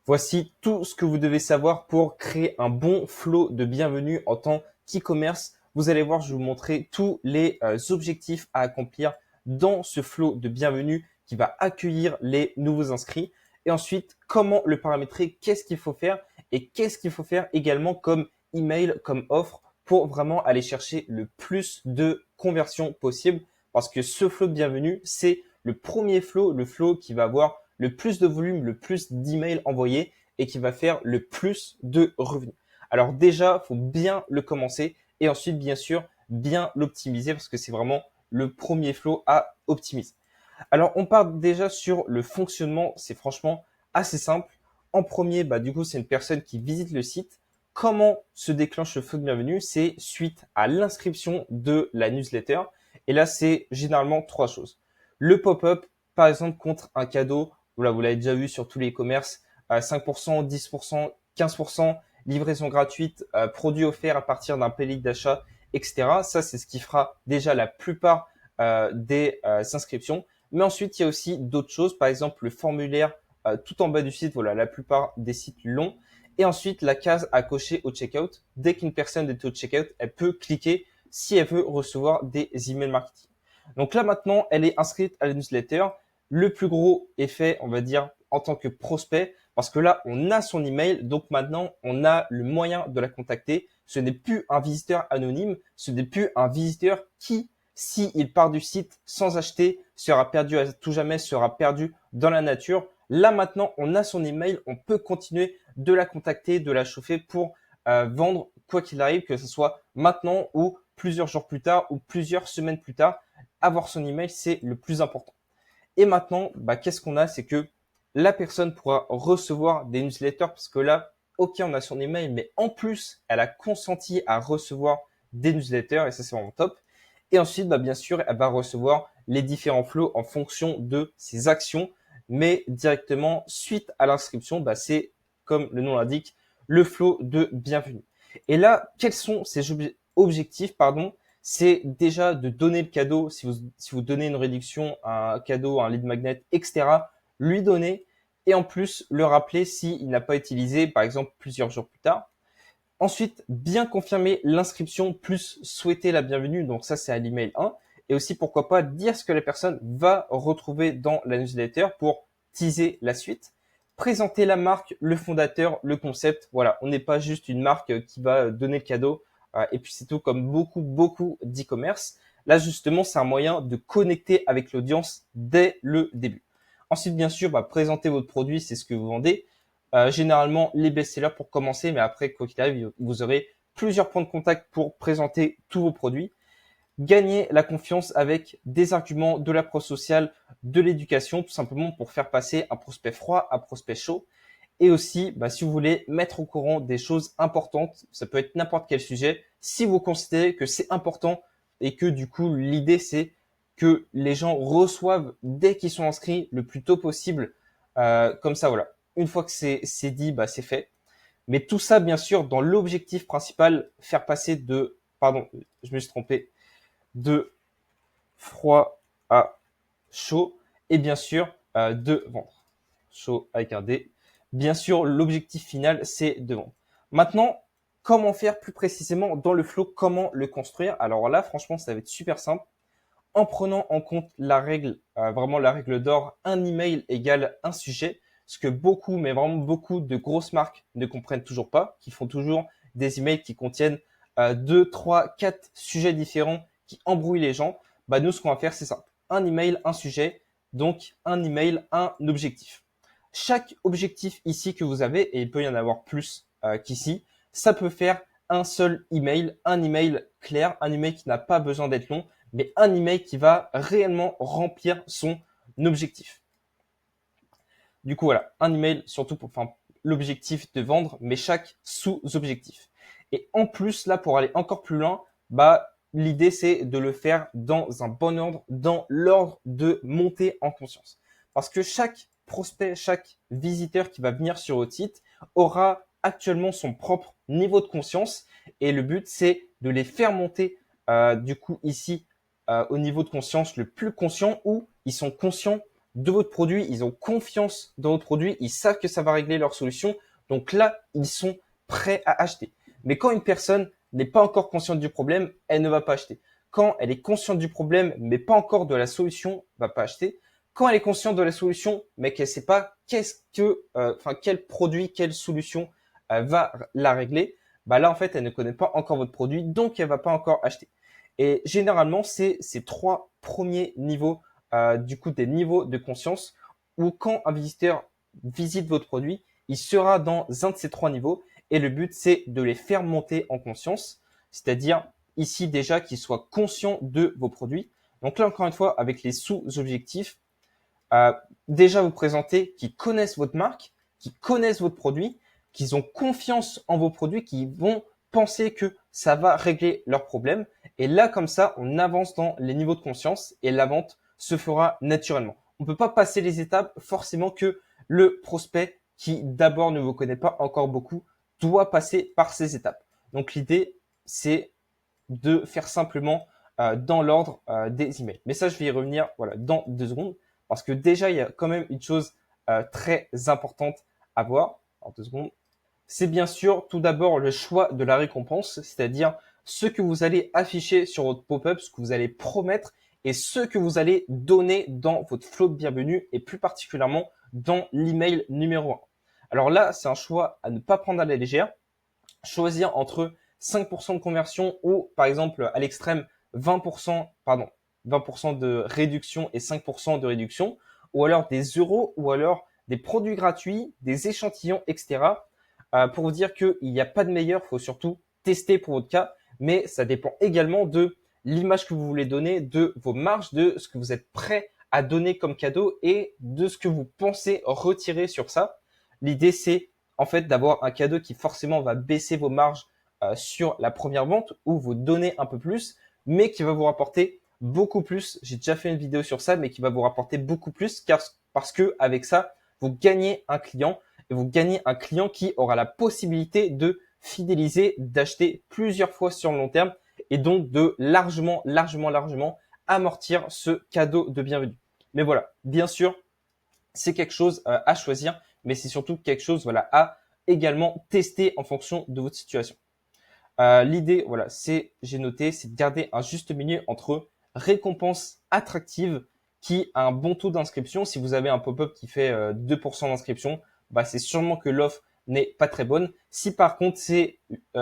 Voici tout ce que vous devez savoir pour créer un bon flow de bienvenue en tant qu'e-commerce. Vous allez voir, je vais vous montrer tous les objectifs à accomplir dans ce flow de bienvenue qui va accueillir les nouveaux inscrits. Et ensuite, comment le paramétrer, qu'est-ce qu'il faut faire et qu'est-ce qu'il faut faire également comme email, comme offre pour vraiment aller chercher le plus de conversions possible. Parce que ce flow de bienvenue, c'est le premier flow, le flow qui va avoir le plus de volume, le plus d'emails envoyés et qui va faire le plus de revenus. Alors déjà, faut bien le commencer et ensuite, bien sûr, bien l'optimiser parce que c'est vraiment le premier flow à optimiser. Alors, on part déjà sur le fonctionnement. C'est franchement assez simple. En premier, du coup, c'est une personne qui visite le site. Comment se déclenche le flow de bienvenue? C'est suite à l'inscription de la newsletter. Et là, c'est généralement trois choses. Le pop-up, par exemple, contre un cadeau. Voilà, vous l'avez déjà vu sur tous les e-commerce. 5%, 10%, 15%, livraison gratuite, produits offerts à partir d'un palier d'achat, etc. Ça, c'est ce qui fera déjà la plupart des inscriptions. Mais ensuite, il y a aussi d'autres choses, par exemple le formulaire tout en bas du site. Voilà, la plupart des sites l'ont. Et ensuite, la case à cocher au checkout. Dès qu'une personne est au checkout, elle peut cliquer si elle veut recevoir des emails marketing. Donc là, maintenant, elle est inscrite à la newsletter. Le plus gros effet, on va dire, en tant que prospect, parce que là, on a son email. Donc maintenant, on a le moyen de la contacter. Ce n'est plus un visiteur anonyme. Ce n'est plus un visiteur qui, s'il part du site sans acheter, sera perdu à tout jamais, sera perdu dans la nature. Là maintenant, on a son email, on peut continuer de la contacter, de la chauffer pour vendre quoi qu'il arrive, que ce soit maintenant ou plusieurs jours plus tard ou plusieurs semaines plus tard. Avoir son email, c'est le plus important. Et maintenant, qu'est-ce qu'on a? C'est que la personne pourra recevoir des newsletters parce que là, ok, on a son email, mais en plus, elle a consenti à recevoir des newsletters et ça, c'est vraiment top. Et ensuite, bien sûr, elle va recevoir les différents flows en fonction de ses actions, mais directement suite à l'inscription, c'est comme le nom l'indique, le flow de bienvenue. Et là, quels sont ces objectifs, pardon? C'est déjà de donner le cadeau. Si vous donnez une réduction, un cadeau, un lead magnet, etc., lui donner et en plus le rappeler s'il n'a pas utilisé, par exemple, plusieurs jours plus tard. Ensuite, bien confirmer l'inscription plus souhaiter la bienvenue. Donc ça, c'est à l'email 1. Et aussi, pourquoi pas, dire ce que la personne va retrouver dans la newsletter pour teaser la suite. Présenter la marque, le fondateur, le concept. Voilà, on n'est pas juste une marque qui va donner le cadeau. Et puis c'est tout comme beaucoup d'e-commerce. Là, justement, c'est un moyen de connecter avec l'audience dès le début. Ensuite, bien sûr, présenter votre produit, c'est ce que vous vendez. Généralement, les best-sellers pour commencer, mais après, quoi qu'il arrive, vous aurez plusieurs points de contact pour présenter tous vos produits. Gagner la confiance avec des arguments, de l'approche sociale, de l'éducation, tout simplement pour faire passer un prospect froid à prospect chaud. Et aussi, si vous voulez mettre au courant des choses importantes, ça peut être n'importe quel sujet, si vous considérez que c'est important et que du coup, l'idée, c'est que les gens reçoivent dès qu'ils sont inscrits le plus tôt possible. Comme ça, voilà. Une fois que c'est dit, c'est fait. Mais tout ça, bien sûr, dans l'objectif principal, faire passer pardon, je me suis trompé, de froid à chaud et bien sûr de vendre. Chaud avec un D. Bien sûr, l'objectif final, c'est de vendre. Maintenant, comment faire plus précisément dans le flow, comment le construire? Alors là, franchement, ça va être super simple. En prenant en compte la règle, vraiment la règle d'or, un email égale un sujet, ce que beaucoup, mais vraiment beaucoup de grosses marques ne comprennent toujours pas, qui font toujours des emails qui contiennent 2, 3, 4 sujets différents qui embrouillent les gens. Nous, ce qu'on va faire, c'est simple. Un email, un sujet, donc un email, un objectif. Chaque objectif ici que vous avez, et il peut y en avoir plus qu'ici, ça peut faire un seul email, un email clair, un email qui n'a pas besoin d'être long, mais un email qui va réellement remplir son objectif. Du coup, voilà, un email surtout pour l'objectif de vendre, mais chaque sous-objectif. Et en plus, là, pour aller encore plus loin, l'idée, c'est de le faire dans un bon ordre, dans l'ordre de monter en conscience. Parce que chaque prospect, chaque visiteur qui va venir sur votre site aura actuellement son propre niveau de conscience. Et le but, c'est de les faire monter, du coup, ici, au niveau de conscience le plus conscient où ils sont conscients de votre produit, ils ont confiance dans votre produit, ils savent que ça va régler leur solution. Donc là, ils sont prêts à acheter. Mais quand une personne n'est pas encore consciente du problème, elle ne va pas acheter. Quand elle est consciente du problème, mais pas encore de la solution, va pas acheter. Quand elle est consciente de la solution, mais qu'elle sait pas quel produit, quelle solution va la régler, bah là en fait elle ne connaît pas encore votre produit, donc elle va pas encore acheter. Et généralement c'est ces trois premiers niveaux, du coup des niveaux de conscience, où quand un visiteur visite votre produit, il sera dans un de ces trois niveaux. Et le but c'est de les faire monter en conscience, c'est-à-dire ici déjà qu'ils soient conscients de vos produits. Donc là encore une fois avec les sous-objectifs, déjà vous présenter qu'ils connaissent votre marque, qu'ils connaissent votre produit, qu'ils ont confiance en vos produits, qu'ils vont penser que ça va régler leurs problèmes. Et là, comme ça, on avance dans les niveaux de conscience et la vente se fera naturellement. On ne peut pas passer les étapes forcément que le prospect qui d'abord ne vous connaît pas encore beaucoup doit passer par ces étapes. Donc l'idée, c'est de faire simplement dans l'ordre des emails. Mais ça, je vais y revenir voilà, dans 2 secondes. Parce que déjà, il y a quand même une chose très importante à voir. En 2 secondes. C'est bien sûr tout d'abord le choix de la récompense, c'est-à-dire ce que vous allez afficher sur votre pop-up, ce que vous allez promettre et ce que vous allez donner dans votre flow de bienvenue et plus particulièrement dans l'email numéro 1. Alors là, c'est un choix à ne pas prendre à la légère. Choisir entre 5% de conversion ou par exemple à l'extrême 20% de réduction et 5% de réduction, ou alors des euros, ou alors des produits gratuits, des échantillons, etc. Pour vous dire qu'il n'y a pas de meilleur, il faut surtout tester pour votre cas, mais ça dépend également de l'image que vous voulez donner, de vos marges, de ce que vous êtes prêt à donner comme cadeau et de ce que vous pensez retirer sur ça. L'idée, c'est en fait d'avoir un cadeau qui forcément va baisser vos marges sur la première vente ou vous donner un peu plus, mais qui va vous rapporter beaucoup plus. J'ai déjà fait une vidéo sur ça, mais qui va vous rapporter beaucoup plus parce que avec ça, vous gagnez un client et vous gagnez un client qui aura la possibilité de fidéliser, d'acheter plusieurs fois sur le long terme et donc de largement amortir ce cadeau de bienvenue. Mais voilà, bien sûr, c'est quelque chose à choisir, mais c'est surtout quelque chose voilà à également tester en fonction de votre situation. L'idée, voilà, j'ai noté, c'est de garder un juste milieu entre récompense attractive qui a un bon taux d'inscription. Si vous avez un pop-up qui fait 2% d'inscription, bah, c'est sûrement que l'offre n'est pas très bonne. Si par contre c'est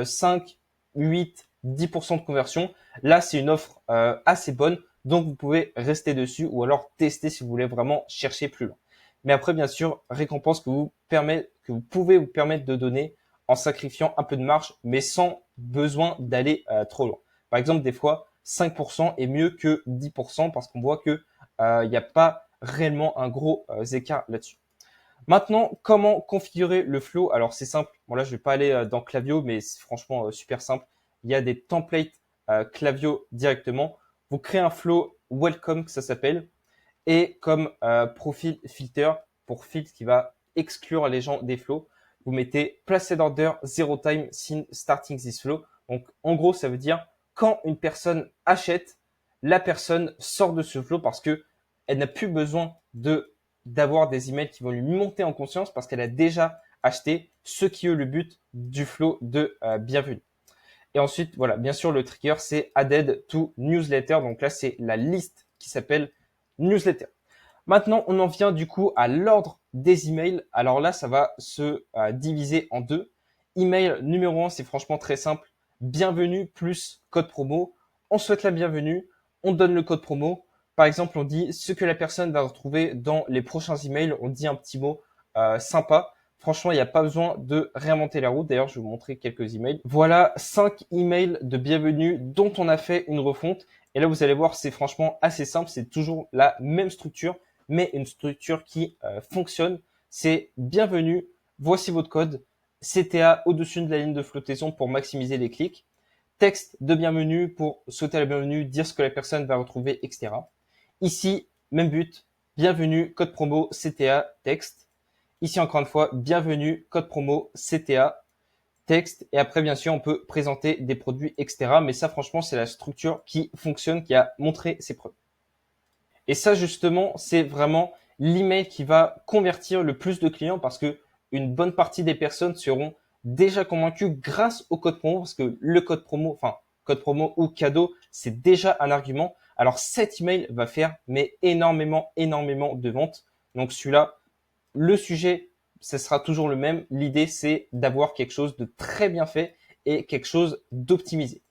5, 8, 10% de conversion, là c'est une offre assez bonne. Donc vous pouvez rester dessus ou alors tester si vous voulez vraiment chercher plus loin. Mais après, bien sûr, récompense que vous pouvez vous permettre de donner en sacrifiant un peu de marge, mais sans besoin d'aller trop loin. Par exemple, des fois, 5% est mieux que 10% parce qu'on voit que il n'y a pas réellement un gros écart là-dessus. Maintenant, comment configurer le flow? Alors, c'est simple. Bon, là, je vais pas aller dans Klaviyo, mais c'est franchement super simple. Il y a des templates Klaviyo directement. Vous créez un flow welcome, que ça s'appelle, et comme profil filter pour filtre qui va exclure les gens des flows, vous mettez placed order zero time since starting this flow. Donc, en gros, ça veut dire quand une personne achète, la personne sort de ce flow parce que elle n'a plus besoin d'avoir des emails qui vont lui monter en conscience parce qu'elle a déjà acheté, ce qui est le but du flow de bienvenue. Et ensuite, voilà, bien sûr, le trigger, c'est added to newsletter. Donc là, c'est la liste qui s'appelle newsletter. Maintenant, on en vient du coup à l'ordre des emails. Alors là, ça va se diviser en deux. Email numéro 1, c'est franchement très simple. Bienvenue plus code promo. On souhaite la bienvenue. On donne le code promo. Par exemple, on dit ce que la personne va retrouver dans les prochains emails. On dit un petit mot sympa. Franchement, il n'y a pas besoin de réinventer la roue. D'ailleurs, je vais vous montrer quelques emails. Voilà 5 emails de bienvenue dont on a fait une refonte. Et là, vous allez voir, c'est franchement assez simple. C'est toujours la même structure, mais une structure qui fonctionne. C'est bienvenue, voici votre code, CTA au-dessus de la ligne de flottaison pour maximiser les clics, texte de bienvenue pour souhaiter la bienvenue, dire ce que la personne va retrouver, etc. Ici, même but, bienvenue, code promo, CTA, texte. Ici, encore une fois, bienvenue, code promo, CTA, texte. Et après, bien sûr, on peut présenter des produits, etc. Mais ça, franchement, c'est la structure qui fonctionne, qui a montré ses preuves. Et ça, justement, c'est vraiment l'email qui va convertir le plus de clients parce que une bonne partie des personnes seront déjà convaincues grâce au code promo parce que le code promo ou cadeau, c'est déjà un argument. Alors cet email va faire mais énormément de ventes. Donc celui-là, le sujet, ce sera toujours le même. L'idée, c'est d'avoir quelque chose de très bien fait et quelque chose d'optimisé.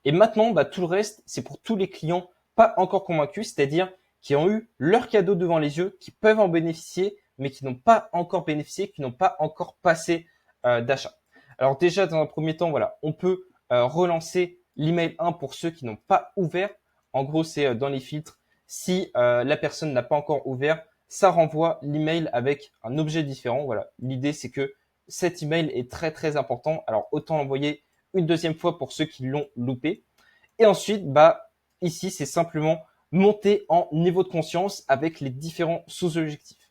Et maintenant, tout le reste, c'est pour tous les clients pas encore convaincus, c'est-à-dire qui ont eu leur cadeau devant les yeux, qui peuvent en bénéficier, mais qui n'ont pas encore bénéficié, qui n'ont pas encore passé d'achat. Alors déjà, dans un premier temps, voilà, on peut relancer l'email 1 pour ceux qui n'ont pas ouvert. En gros, c'est dans les filtres. Si la personne n'a pas encore ouvert, ça renvoie l'email avec un objet différent. Voilà, l'idée c'est que cet email est très important. Alors autant l'envoyer une deuxième fois pour ceux qui l'ont loupé. Et ensuite, ici c'est simplement monter en niveau de conscience avec les différents sous-objectifs.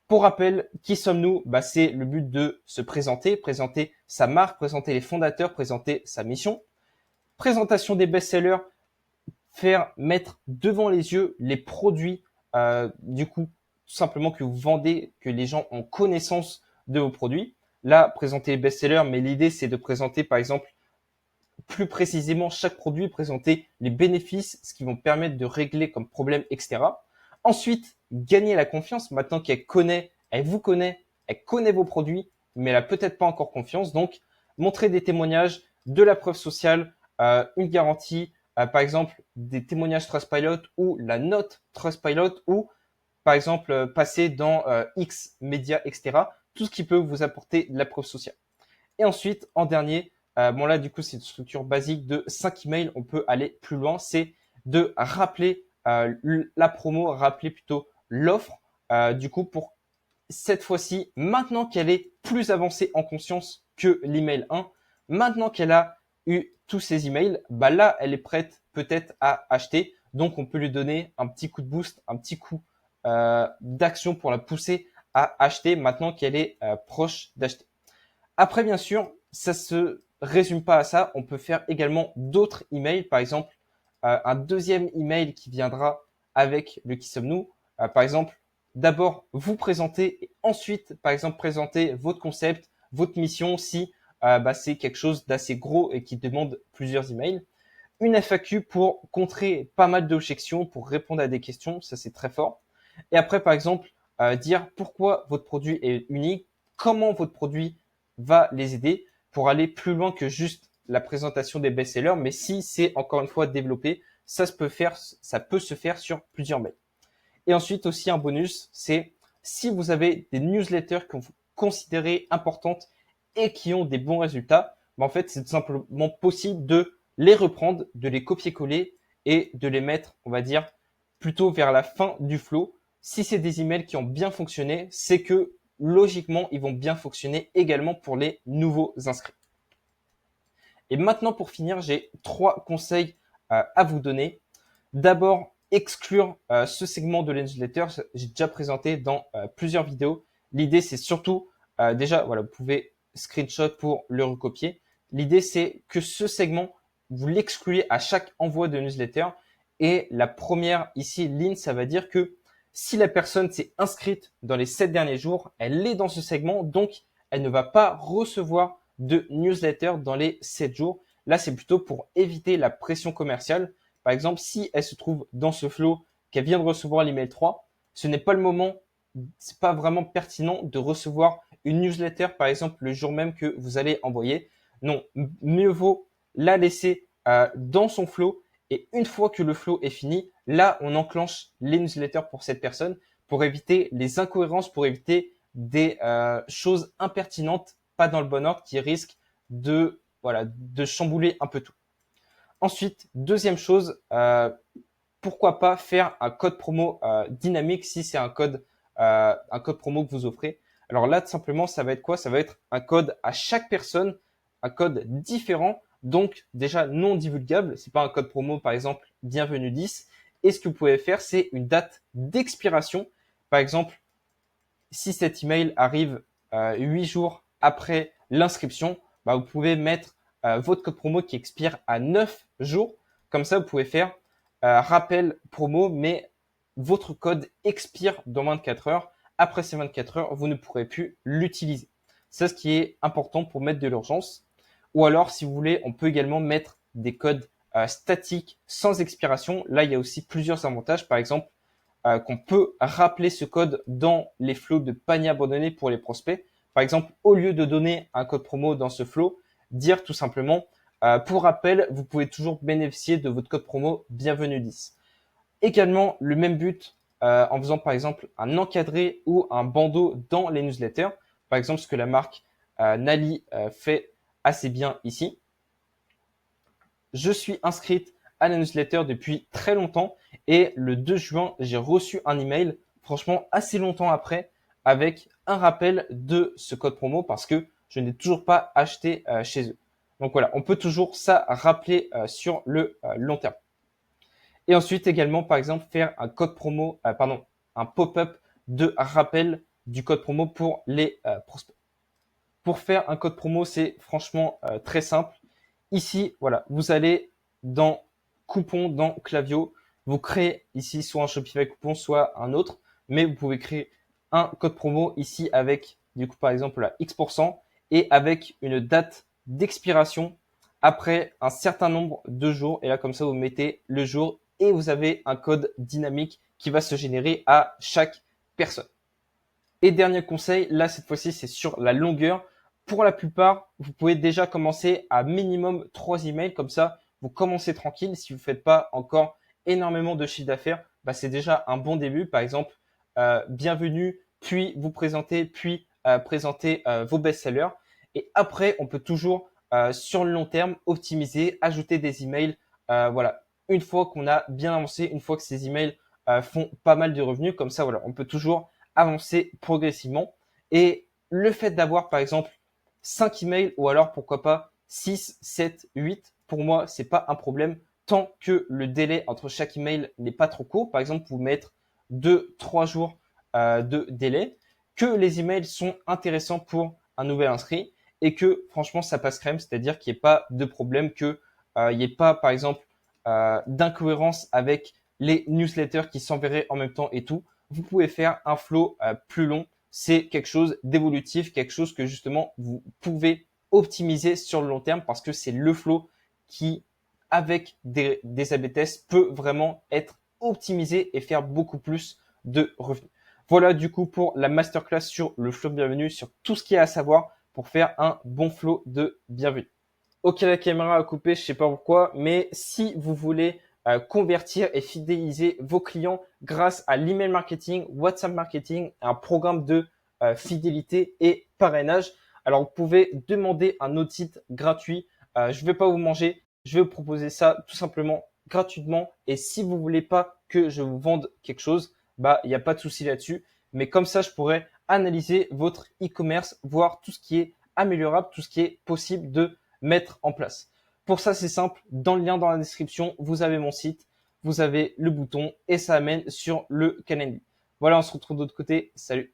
Pour rappel, qui sommes-nous? C'est le but de se présenter, présenter sa marque, présenter les fondateurs, présenter sa mission. Présentation des best-sellers, faire mettre devant les yeux les produits, du coup, tout simplement que vous vendez, que les gens ont connaissance de vos produits. Là, présenter les best-sellers, mais l'idée, c'est de présenter, par exemple, plus précisément chaque produit, présenter les bénéfices, ce qui vont permettre de régler comme problème, etc. Ensuite, gagner la confiance. Maintenant elle vous connaît, elle connaît vos produits, mais elle a peut-être pas encore confiance. Donc, montrer des témoignages, de la preuve sociale, une garantie, par exemple, des témoignages Trustpilot ou la note Trustpilot ou, par exemple, passer dans X médias, etc. Tout ce qui peut vous apporter de la preuve sociale. Et ensuite, en dernier, là, du coup, c'est une structure basique de 5 emails. On peut aller plus loin. C'est de rappeler la promo, rappeler plutôt l'offre, du coup, pour cette fois-ci, maintenant qu'elle est plus avancée en conscience que l'email 1, maintenant qu'elle a eu tous ces emails, là, elle est prête peut-être à acheter. Donc, on peut lui donner un petit coup de boost, un petit coup d'action pour la pousser à acheter maintenant qu'elle est proche d'acheter. Après, bien sûr, ça se résume pas à ça. On peut faire également d'autres emails. Par exemple, un deuxième email qui viendra avec le qui sommes-nous. Par exemple, d'abord vous présenter et ensuite, par exemple, présenter votre concept, votre mission si c'est quelque chose d'assez gros et qui demande plusieurs emails. Une FAQ pour contrer pas mal d'objections, pour répondre à des questions, ça c'est très fort. Et après, par exemple, dire pourquoi votre produit est unique, comment votre produit va les aider pour aller plus loin que juste la présentation des best-sellers. Mais si c'est encore une fois développé, ça peut se faire sur plusieurs mails. Et ensuite aussi un bonus, c'est si vous avez des newsletters que vous considérez importantes et qui ont des bons résultats, en fait, c'est tout simplement possible de les reprendre, de les copier-coller et de les mettre, on va dire, plutôt vers la fin du flow. Si c'est des emails qui ont bien fonctionné, c'est que logiquement, ils vont bien fonctionner également pour les nouveaux inscrits. Et maintenant, pour finir, j'ai 3 conseils à vous donner. D'abord, exclure ce segment de la newsletter. J'ai déjà présenté dans plusieurs vidéos. L'idée, c'est surtout, déjà, voilà, vous pouvez screenshot pour le recopier. L'idée, c'est que ce segment, vous l'excluez à chaque envoi de newsletter. Et la première ici, ligne, ça va dire que si la personne s'est inscrite dans les 7 derniers jours, elle est dans ce segment, donc elle ne va pas recevoir de newsletter dans les 7 jours. Là, c'est plutôt pour éviter la pression commerciale. Par exemple, si elle se trouve dans ce flow, qu'elle vient de recevoir l'email 3, ce n'est pas le moment, c'est pas vraiment pertinent de recevoir une newsletter, par exemple, le jour même que vous allez envoyer. Non, mieux vaut la laisser dans son flow. Et une fois que le flow est fini, là, on enclenche les newsletters pour cette personne pour éviter les incohérences, pour éviter des choses impertinentes, pas dans le bon ordre, qui risquent de chambouler un peu tout. Ensuite, deuxième chose, pourquoi pas faire un code promo dynamique si c'est un code promo que vous offrez. Alors là, tout simplement, ça va être quoi? Ça va être un code à chaque personne, un code différent, donc déjà non divulgable. C'est pas un code promo, par exemple, bienvenue 10. Et ce que vous pouvez faire, c'est une date d'expiration. Par exemple, si cet email arrive 8 jours après l'inscription, vous pouvez mettre votre code promo qui expire à 9 jours. Comme ça, vous pouvez faire rappel promo, mais votre code expire dans 24 heures. Après ces 24 heures, vous ne pourrez plus l'utiliser. C'est ce qui est important pour mettre de l'urgence. Ou alors, si vous voulez, on peut également mettre des codes statiques sans expiration. Là, il y a aussi plusieurs avantages. Par exemple, qu'on peut rappeler ce code dans les flows de panier abandonné pour les prospects. Par exemple, au lieu de donner un code promo dans ce flow, dire tout simplement, pour rappel, vous pouvez toujours bénéficier de votre code promo bienvenue 10. Également, le même but en faisant par exemple un encadré ou un bandeau dans les newsletters. Par exemple, ce que la marque Nali fait assez bien ici. Je suis inscrite à la newsletter depuis très longtemps et le 2 juin, j'ai reçu un email, franchement assez longtemps après, avec un rappel de ce code promo parce que je n'ai toujours pas acheté chez eux. Donc voilà, on peut toujours ça rappeler sur le long terme. Et ensuite également, par exemple, faire un code promo, un pop-up de rappel du code promo pour les prospects. Pour faire un code promo, c'est franchement très simple. Ici, voilà, vous allez dans coupon, dans Klaviyo, vous créez ici soit un Shopify coupon, soit un autre, mais vous pouvez créer un code promo ici avec, du coup, par exemple, la X% et avec une date d'expiration après un certain nombre de jours. Et là, comme ça, vous mettez le jour et vous avez un code dynamique qui va se générer à chaque personne. Et dernier conseil, là, cette fois-ci, c'est sur la longueur. Pour la plupart, vous pouvez déjà commencer à minimum 3 emails. Comme ça, vous commencez tranquille. Si vous ne faites pas encore énormément de chiffre d'affaires, bah, c'est déjà un bon début. Par exemple, bienvenue, puis vous présenter, puis présenter vos best-sellers. Et après, on peut toujours, sur le long terme, optimiser, ajouter des emails. Voilà, une fois qu'on a bien avancé, une fois que ces emails font pas mal de revenus, comme ça, voilà, on peut toujours avancer progressivement. Et le fait d'avoir, par exemple, 5 emails ou alors pourquoi pas 6, 7, 8, pour moi, c'est pas un problème tant que le délai entre chaque email n'est pas trop court. Par exemple, vous mettre 2, 3 jours de délai, que les emails sont intéressants pour un nouvel inscrit et que franchement, ça passe crème, c'est-à-dire qu'il n'y ait pas de problème, que il n'y ait pas, par exemple, d'incohérence avec les newsletters qui s'enverraient en même temps et tout. Vous pouvez faire un flow plus long. C'est quelque chose d'évolutif, quelque chose que justement vous pouvez optimiser sur le long terme parce que c'est le flow qui, avec des A/B tests, peut vraiment être optimisé et faire beaucoup plus de revenus. Voilà du coup pour la masterclass sur le flow de bienvenue, sur tout ce qu'il y a à savoir pour faire un bon flow de bienvenue. Ok, la caméra a coupé, je sais pas pourquoi, mais si vous voulez convertir et fidéliser vos clients grâce à l'email marketing, WhatsApp marketing, un programme de fidélité et parrainage, alors vous pouvez demander un audit gratuit. Je ne vais pas vous manger, je vais vous proposer ça tout simplement gratuitement. Et si vous voulez pas que je vous vende quelque chose, bah il n'y a pas de souci là-dessus. Mais comme ça, je pourrais analyser votre e-commerce, voir tout ce qui est améliorable, tout ce qui est possible de mettre en place. Pour ça, c'est simple. Dans le lien dans la description, vous avez mon site, vous avez le bouton et ça amène sur le Calendly. Voilà, on se retrouve de l'autre côté. Salut!